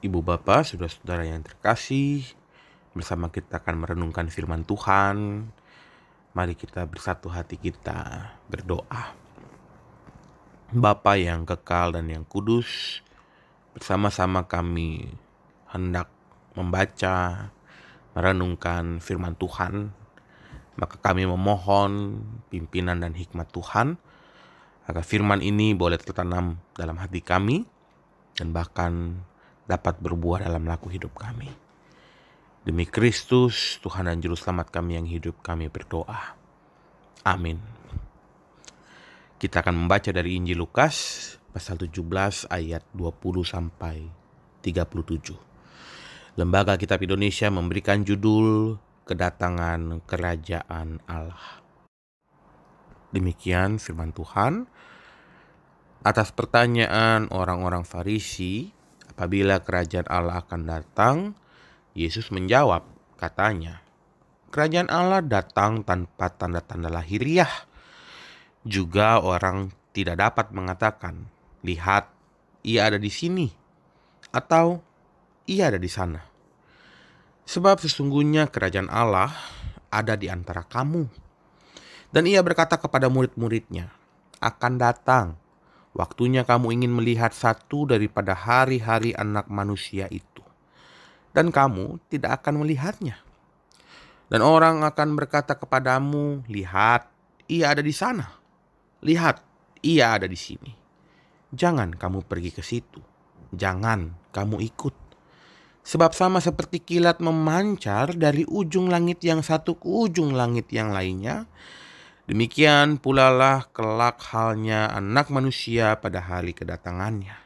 Ibu Bapak, saudara-saudara yang terkasih, bersama kita akan merenungkan firman Tuhan. Mari kita bersatu hati kita berdoa. Bapa yang kekal dan yang kudus, bersama-sama kami hendak membaca, merenungkan firman Tuhan. Maka kami memohon pimpinan dan hikmat Tuhan, agar firman ini boleh tertanam dalam hati kami, dan bahkan dapat berbuah dalam laku hidup kami. Demi Kristus, Tuhan dan Juru Selamat kami yang hidup, kami berdoa. Amin. Kita akan membaca dari Injil Lukas, pasal 17 ayat 20-37. Lembaga Kitab Indonesia memberikan judul Kedatangan Kerajaan Allah. Demikian firman Tuhan. Atas pertanyaan orang-orang Farisi, apabila kerajaan Allah akan datang, Yesus menjawab, katanya, kerajaan Allah datang tanpa tanda-tanda lahiriah. Juga orang tidak dapat mengatakan, lihat, ia ada di sini, atau ia ada di sana. Sebab sesungguhnya kerajaan Allah ada di antara kamu. Dan ia berkata kepada murid-muridnya, akan datang waktunya kamu ingin melihat satu daripada hari-hari Anak Manusia itu, dan kamu tidak akan melihatnya. Dan orang akan berkata kepadamu, lihat, ia ada di sana. Lihat, ia ada di sini. Jangan kamu pergi ke situ. Jangan kamu ikut. Sebab sama seperti kilat memancar dari ujung langit yang satu ke ujung langit yang lainnya, demikian pula lah kelak halnya Anak Manusia pada hari kedatangannya.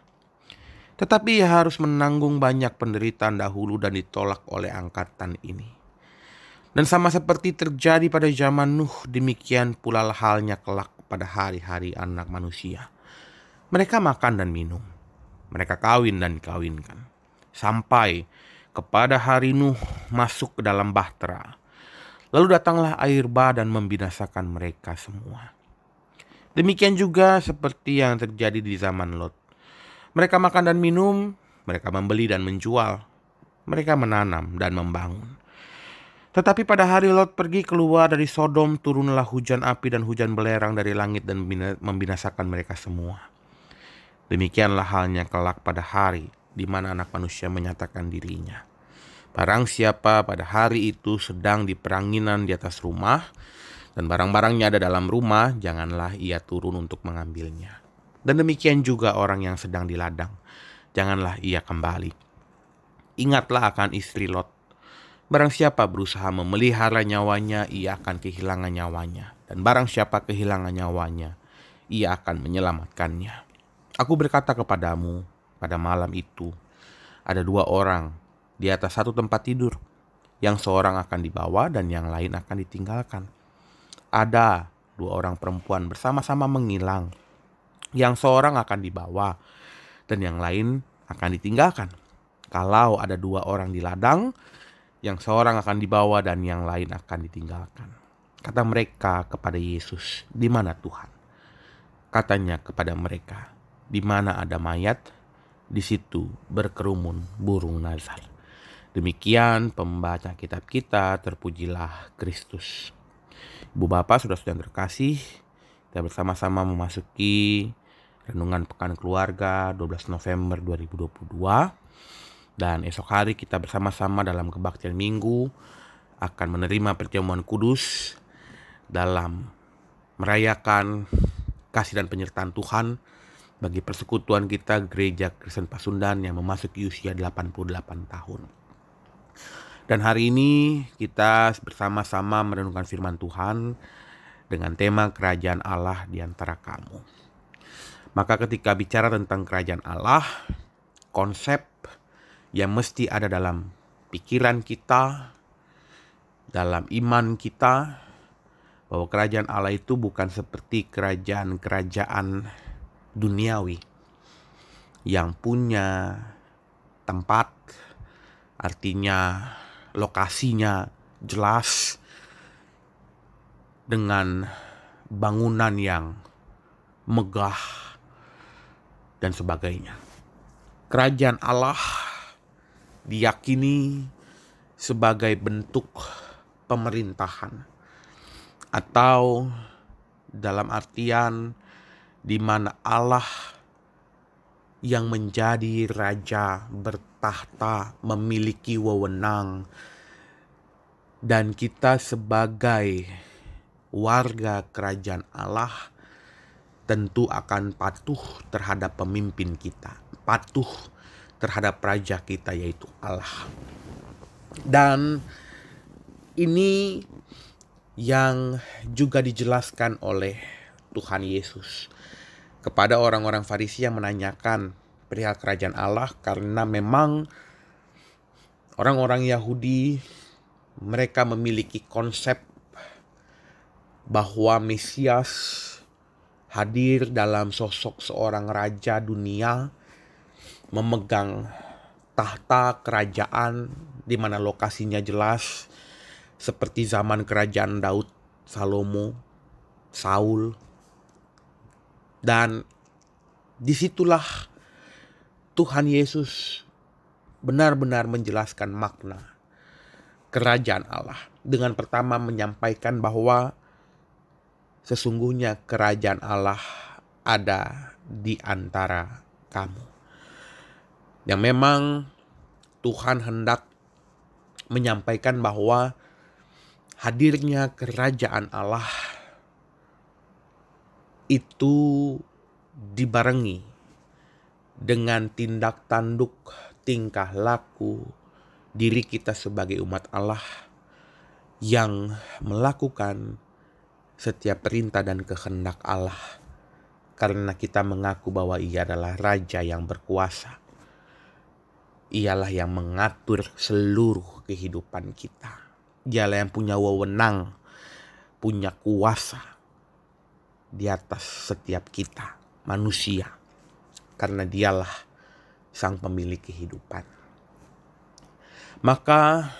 Tetapi ia harus menanggung banyak penderitaan dahulu dan ditolak oleh angkatan ini. Dan sama seperti terjadi pada zaman Nuh, demikian pula lah halnya kelak pada hari-hari Anak Manusia. Mereka makan dan minum, mereka kawin dan dikawinkan, sampai kepada hari Nuh masuk ke dalam bahtera. Lalu datanglah air bah dan membinasakan mereka semua. Demikian juga seperti yang terjadi di zaman Lot. Mereka makan dan minum, mereka membeli dan menjual, mereka menanam dan membangun. Tetapi pada hari Lot pergi keluar dari Sodom, turunlah hujan api dan hujan belerang dari langit dan membinasakan mereka semua. Demikianlah halnya kelak pada hari di mana Anak Manusia menyatakan dirinya. Barang siapa pada hari itu sedang di peranginan di atas rumah, dan barang-barangnya ada dalam rumah, janganlah ia turun untuk mengambilnya. Dan demikian juga orang yang sedang di ladang, janganlah ia kembali. Ingatlah akan istri Lot. Barang siapa berusaha memelihara nyawanya, ia akan kehilangan nyawanya. Dan barang siapa kehilangan nyawanya, ia akan menyelamatkannya. Aku berkata kepadamu, pada malam itu, ada dua orang di atas satu tempat tidur, yang seorang akan dibawa dan yang lain akan ditinggalkan. Ada dua orang perempuan bersama-sama mengilang, yang seorang akan dibawa dan yang lain akan ditinggalkan. Kalau ada dua orang di ladang, yang seorang akan dibawa dan yang lain akan ditinggalkan. Kata mereka kepada Yesus, di mana Tuhan? Katanya kepada mereka, di mana ada mayat, di situ berkerumun burung nazar. Demikian pembaca kitab kita, terpujilah Kristus. Ibu Bapak, saudara-saudara yang terkasih, kita bersama-sama memasuki Renungan Pekan Keluarga 12 November 2022. Dan esok hari kita bersama-sama dalam kebaktian Minggu akan menerima perjamuan kudus dalam merayakan kasih dan penyertaan Tuhan bagi persekutuan kita Gereja Kristen Pasundan yang memasuki usia 88 tahun. Dan hari ini kita bersama-sama merenungkan firman Tuhan dengan tema kerajaan Allah di antara kamu. Maka ketika bicara tentang kerajaan Allah, konsep yang mesti ada dalam pikiran kita, dalam iman kita, bahwa kerajaan Allah itu bukan seperti kerajaan-kerajaan duniawi yang punya tempat, artinya lokasinya jelas, dengan bangunan yang megah dan sebagainya. Kerajaan Allah diyakini sebagai bentuk pemerintahan, atau dalam artian di mana Allah yang menjadi raja bertahta, memiliki wewenang, dan kita sebagai warga kerajaan Allah tentu akan patuh terhadap pemimpin kita, patuh terhadap raja kita yaitu Allah. Dan ini yang juga dijelaskan oleh Tuhan Yesus kepada orang-orang Farisi yang menanyakan perihal kerajaan Allah, karena memang orang-orang Yahudi mereka memiliki konsep bahwa Mesias hadir dalam sosok seorang raja dunia, memegang tahta kerajaan di mana lokasinya jelas, seperti zaman kerajaan Daud, Salomo, Saul. Dan disitulah Tuhan Yesus benar-benar menjelaskan makna kerajaan Allah dengan pertama menyampaikan bahwa sesungguhnya kerajaan Allah ada di antara kamu. Yang memang Tuhan hendak menyampaikan bahwa hadirnya kerajaan Allah itu dibarengi dengan tindak tanduk, tingkah laku diri kita sebagai umat Allah yang melakukan setiap perintah dan kehendak Allah, karena kita mengaku bahwa Ia adalah Raja yang berkuasa. Ialah yang mengatur seluruh kehidupan kita. Dialah yang punya wewenang, punya kuasa di atas setiap kita manusia, karena Dialah sang pemilik kehidupan. Maka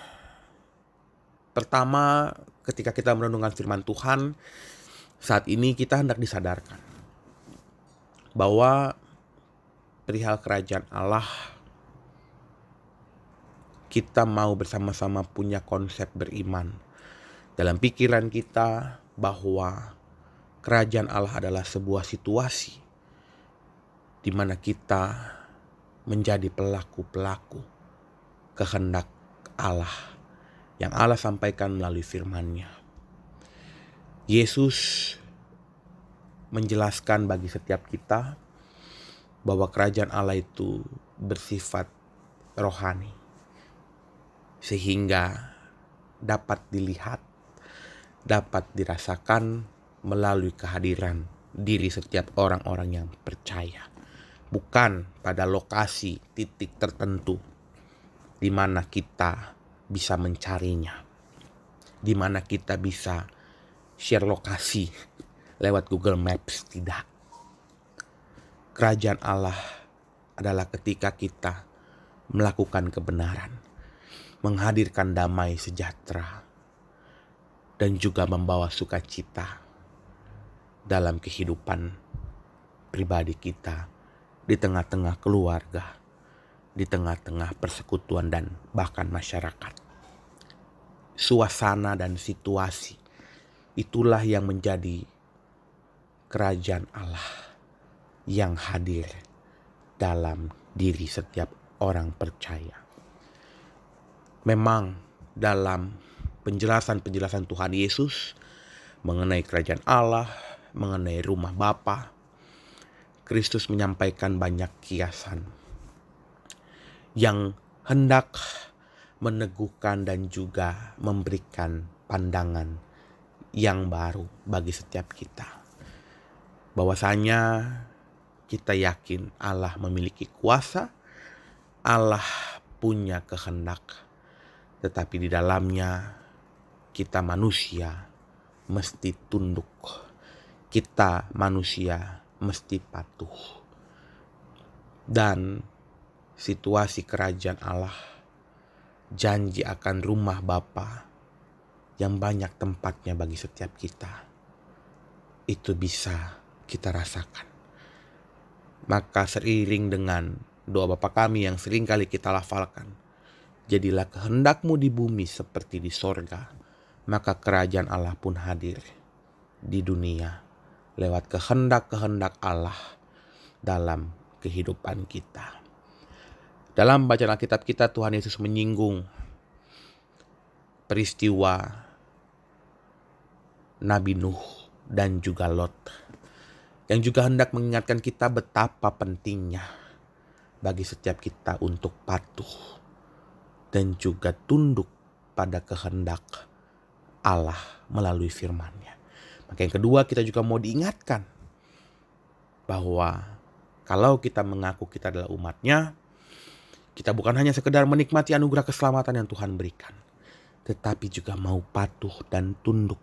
pertama, ketika kita merenungkan firman Tuhan, saat ini kita hendak disadarkan bahwa perihal kerajaan Allah, kita mau bersama-sama punya konsep beriman dalam pikiran kita bahwa kerajaan Allah adalah sebuah situasi di mana kita menjadi pelaku-pelaku kehendak Allah yang Allah sampaikan melalui firman-Nya. Yesus menjelaskan bagi setiap kita bahwa kerajaan Allah itu bersifat rohani, sehingga dapat dilihat, dapat dirasakan melalui kehadiran diri setiap orang-orang yang percaya. Bukan pada lokasi titik tertentu di mana kita bisa mencarinya, di mana kita bisa share lokasi lewat Google Maps. Tidak. Kerajaan Allah adalah ketika kita melakukan kebenaran, menghadirkan damai sejahtera, dan juga membawa sukacita dalam kehidupan pribadi kita, di tengah-tengah keluarga, di tengah-tengah persekutuan, dan bahkan masyarakat. Suasana dan situasi itulah yang menjadi kerajaan Allah yang hadir dalam diri setiap orang percaya. Memang dalam penjelasan-penjelasan Tuhan Yesus mengenai kerajaan Allah, mengenai rumah Bapa, Kristus menyampaikan banyak kiasan yang hendak meneguhkan dan juga memberikan pandangan yang baru bagi setiap kita. Bahwasanya kita yakin Allah memiliki kuasa, Allah punya kehendak, tetapi di dalamnya kita manusia mesti tunduk, kita manusia mesti patuh. Dan situasi kerajaan Allah, janji akan rumah Bapa yang banyak tempatnya bagi setiap kita, itu bisa kita rasakan. Maka seiring dengan doa Bapa kami yang sering kali kita lafalkan, Jadilah kehendak-Mu di bumi seperti di sorga. Maka kerajaan Allah pun hadir di dunia lewat kehendak-kehendak Allah dalam kehidupan kita. Dalam bacaan Alkitab kita, Tuhan Yesus menyinggung peristiwa Nabi Nuh dan juga Lot, yang juga hendak mengingatkan kita betapa pentingnya bagi setiap kita untuk patuh dan juga tunduk pada kehendak Allah melalui firman-Nya. Maka yang kedua, kita juga mau diingatkan bahwa kalau kita mengaku kita adalah umat-Nya, kita bukan hanya sekedar menikmati anugerah keselamatan yang Tuhan berikan, tetapi juga mau patuh dan tunduk.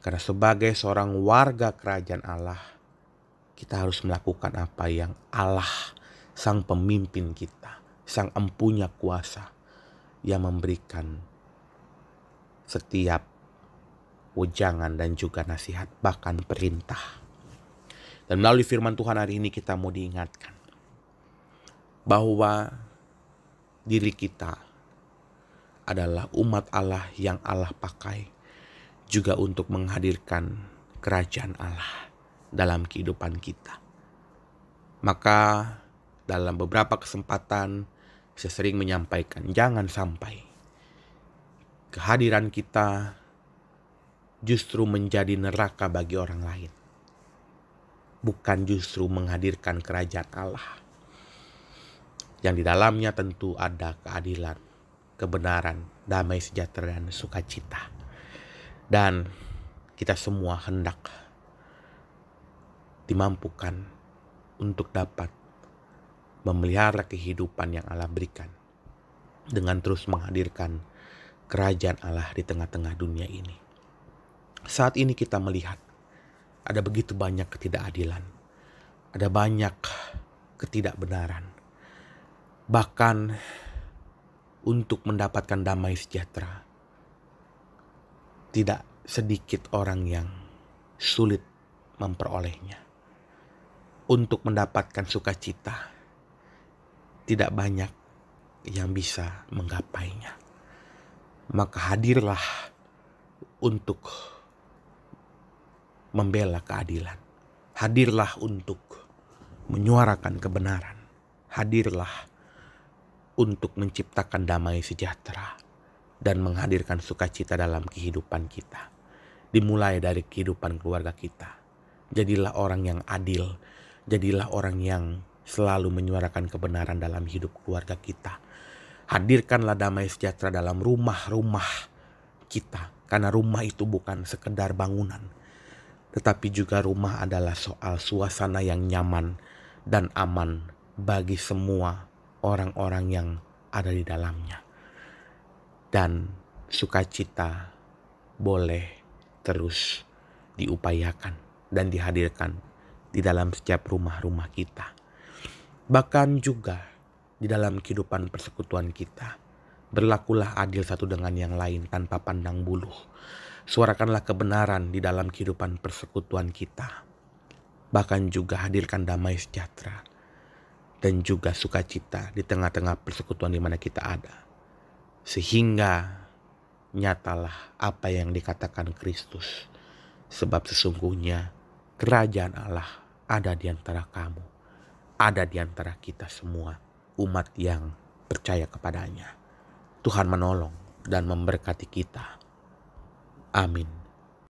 Karena sebagai seorang warga kerajaan Allah, kita harus melakukan apa yang Allah, sang pemimpin kita, sang empunya kuasa, yang memberikan setiap wejangan dan juga nasihat, bahkan perintah. Dan melalui firman Tuhan hari ini kita mau diingatkan bahwa diri kita adalah umat Allah yang Allah pakai juga untuk menghadirkan kerajaan Allah dalam kehidupan kita. Maka dalam beberapa kesempatan saya sering menyampaikan, jangan sampai kehadiran kita justru menjadi neraka bagi orang lain, bukan justru menghadirkan kerajaan Allah yang di dalamnya tentu ada keadilan, kebenaran, damai sejahtera, dan sukacita. Dan kita semua hendak dimampukan untuk dapat memelihara kehidupan yang Allah berikan dengan terus menghadirkan kerajaan Allah di tengah-tengah dunia ini. Saat ini kita melihat ada begitu banyak ketidakadilan, ada banyak ketidakbenaran. Bahkan untuk mendapatkan damai sejahtera, tidak sedikit orang yang sulit memperolehnya. Untuk mendapatkan sukacita, tidak banyak yang bisa menggapainya. Maka hadirlah untuk membela keadilan. Hadirlah untuk menyuarakan kebenaran. Hadirlah untuk menciptakan damai sejahtera dan menghadirkan sukacita dalam kehidupan kita. Dimulai dari kehidupan keluarga kita. Jadilah orang yang adil. Jadilah orang yang selalu menyuarakan kebenaran dalam hidup keluarga kita. Hadirkanlah damai sejahtera dalam rumah-rumah kita. Karena rumah itu bukan sekedar bangunan, tetapi juga rumah adalah soal suasana yang nyaman dan aman bagi semua orang-orang yang ada di dalamnya. Dan sukacita boleh terus diupayakan dan dihadirkan di dalam setiap rumah-rumah kita. Bahkan juga di dalam kehidupan persekutuan kita, berlakulah adil satu dengan yang lain tanpa pandang bulu. Suarakanlah kebenaran di dalam kehidupan persekutuan kita. Bahkan juga hadirkan damai sejahtera dan juga sukacita di tengah-tengah persekutuan di mana kita ada. Sehingga nyatalah apa yang dikatakan Kristus. Sebab sesungguhnya kerajaan Allah ada di antara kamu. Ada di antara kita semua, umat yang percaya kepadanya. Tuhan menolong dan memberkati kita. Amin.